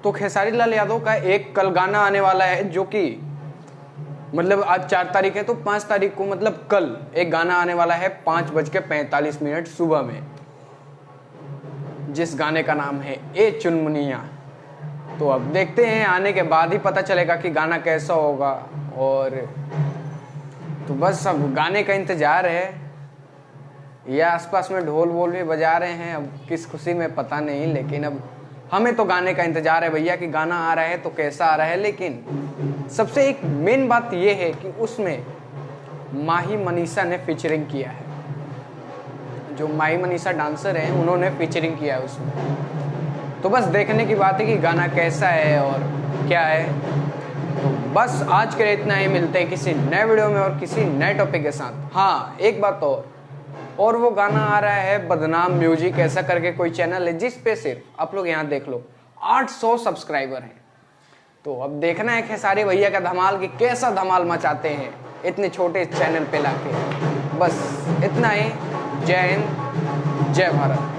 तो खेसारी लाल यादव का एक कल गाना आने वाला है, जो कि मतलब आज 4 तारीख है, तो 5 तारीख को मतलब कल एक गाना आने वाला है 5:45 सुबह में, जिस गाने का नाम है ए चुनमुनिया। तो अब देखते हैं, आने के बाद ही पता चलेगा कि गाना कैसा होगा। और तो बस अब गाने का इंतजार है। ये आसपास में ढोल वोल भी बजा रहे हैं, अब किस खुशी में पता नहीं, लेकिन अब हमें तो गाने का इंतजार है भैया कि गाना आ रहा है तो कैसा आ रहा है। लेकिन सबसे एक मेन बात ये है कि उसमें माही मनीषा ने फीचरिंग किया है। जो माही मनीषा डांसर हैं उन्होंने फीचरिंग किया है उसमें। तो बस देखने की बात है कि गाना कैसा है और क्या है। तो बस आज के लिए इतना ही, मिलते हैं किसी नए वीडियो में और किसी नए टॉपिक के साथ। हाँ, एक बात और वो गाना आ रहा है बदनाम म्यूजिक ऐसा करके कोई चैनल है, जिस पे सिर्फ आप लोग यहाँ देख लो 800 सब्सक्राइबर हैं। तो अब देखना है खेसारी भैया का धमाल कि कैसा धमाल मचाते हैं इतने छोटे चैनल पे लाके। बस इतना ही। जय हिंद, जय भारत।